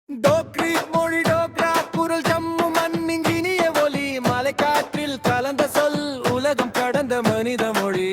டோக்ரி மொழி டோக்ரா குரல் ஜம்மு மண்ணின் இனிய ஒலி மலைக்காற்றில் கலந்த சொல் உலகம் கடந்த மனித மொழி.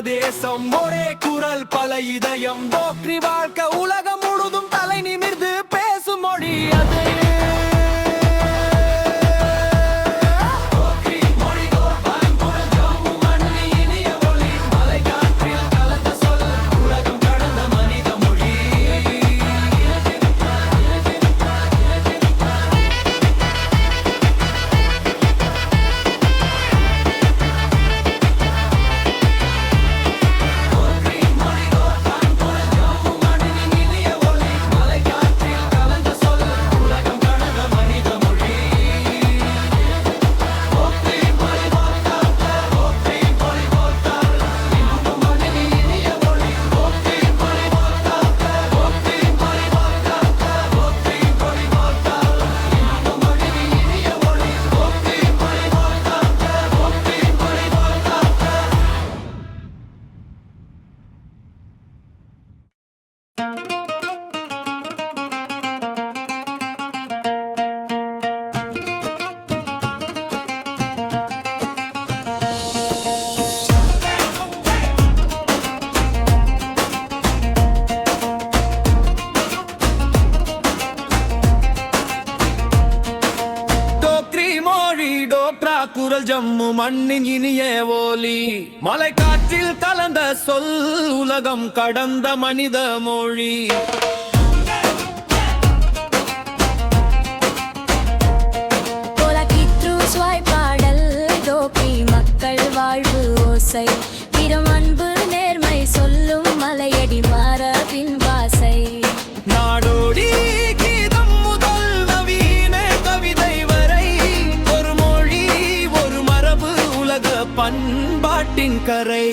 தேசம் ஒரே குரல் பல இதயம் டோக்ரி வாழ்க்கை உலகம் முழுதும் தலை நிமிர்ந்து பேசும் மொழி அது. குரல் ஜம்மு மண்ணின் இனிய ஒலி மலைக்காற்றில் கலந்த சொல் உலகம் கடந்த மனித மொழி. பாடல் டோக்ரி மக்கள் வாழ்வு ஓசை திறம் அன்பு நேர்மை சொல்லும் மலையடி மரபின் வாசை. நாடோடி பண்பாட்டின் கரை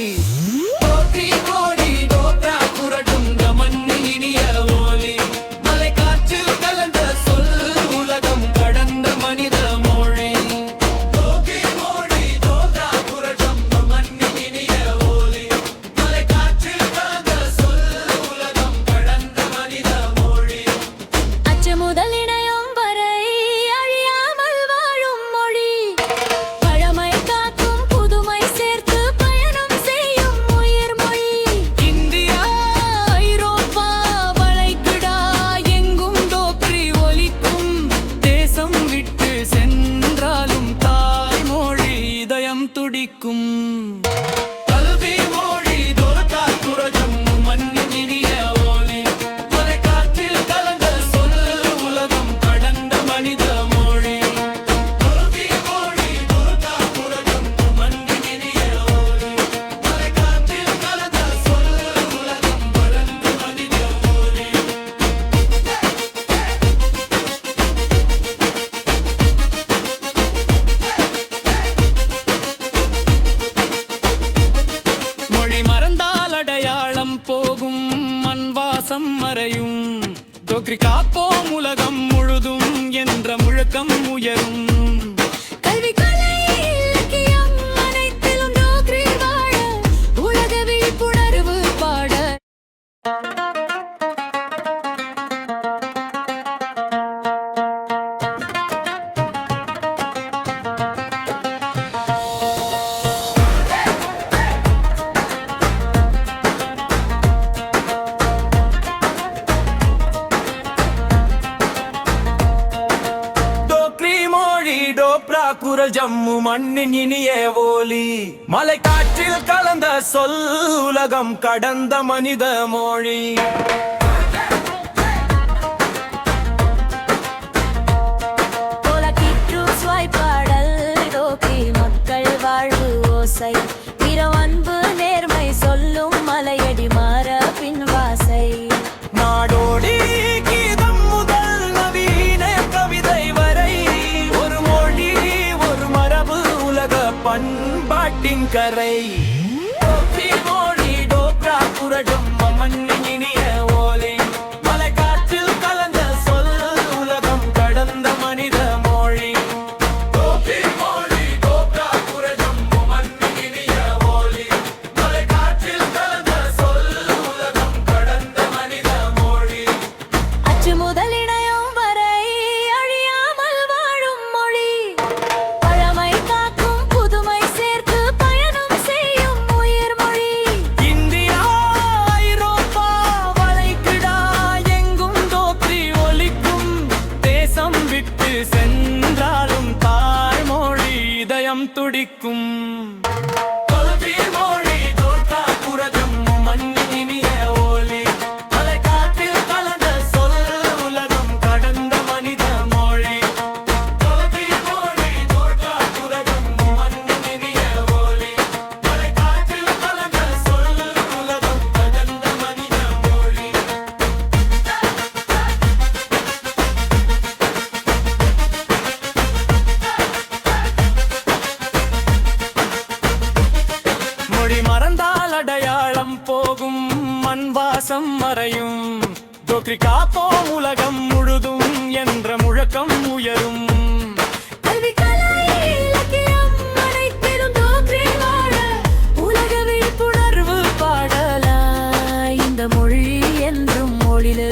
மலைக்காற்றில் கலந்த சொல் உலகம் கடந்த மனித மொழி. அச்சு முதல் இணையம் வரை அழியாமல் வாழும் மொழி பழமை காக்கும் புதுமை சேர்த்து பயணம் செய்யும் மனித மொழி மொழி மறந்தால் அடையாளம் போகும் மண் வாசம் மறையும் டோக்ரி காப்போம் உலகம் முழுதும் என்ற முழக்கம் உயரும் கல்வி கலை இலக்கியம் அனைத்திலும் டோக்ரி வாழ உலக விழிப்புணர்வு பாட டோக்ரி மொழி டோப்ரா குரல் ஜம்மு மண்ணின் இனிய ஓலி மலை காற்றில் கலந்த சொல் உலகம் கடந்த மனித மொழி கோலக்கீற்று சுவாய்ப்பாடல் டோக்ரி மக்கள் வாழ்வு ஓசை வீரம் அன்பு நேர்மை சொல்லும் மலையடி மாற பின்வாசை நாடோடி கீதம் முதல் நவீன கவிதை வரை ஒரு மொழி ஒரு மரபு உலக பண்பாட்டின் கரை டோக்ரி மொழி டோக்ரா குரடும் மண்ணின் இனிய ஓலி மலை காற்றில் கலந்த சொல் உலகம் கடந்த மனித மொழி டோக்ரி மொழி டோக்ரா குரடும் மண்ணின் இனிய ஓலி மலை காற்றில் கலந்த சொல் உலகம் கடந்த மனித மொழி அச்சு முதல் இணையம் வரை அழியாமல் வாழும் மொழி பழமை காக்கும் புதுமை சேர்த்து பயணம் செய்யும் உயிர் மொழி இந்தியா ஐரோப்பா வளைகுடா எங்கும் டோக்ரி ஒலிக்கும் தேசம் விட்டு சென்றாலும் தாய்மொழி இதயம் துடிக்கும் டோக்ரி மொழி டோக்ரா குரலும் மண்ணின் இனிய ஓலி மலை காற்றில் கலந்த சொல் உலகம் கடந்த மனித மொழி டோக்ரி மொழி டோக்ரா குரலும் மண்ணின் இனிய ஓலி மலை காற்றில் கலந்த சொல் உலகம் கடந்த மனித மொழி மொழி மறந்தால் அடையாளம் போகும் மண் வாசம் மறையும் டோக்ரி காப்போம் உலகம் முழுதும் என்ற முழக்கம் உயரும் கல்வி கலை இலக்கியம் அனைத்திலும் டோக்ரி வாழ உலக விழிப்புணர்வு பாடலா இந்த மொழி என்றும் மொழிலு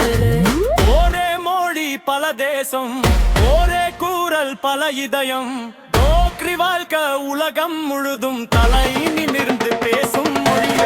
ஒரே மொழி பல தேசம் ஒரே கூறல் பல இதயம் டோக்ரி வாழ்க்கை உலகம் முழுதும் தலை நிமிர்ந்து பேசும் மொழிய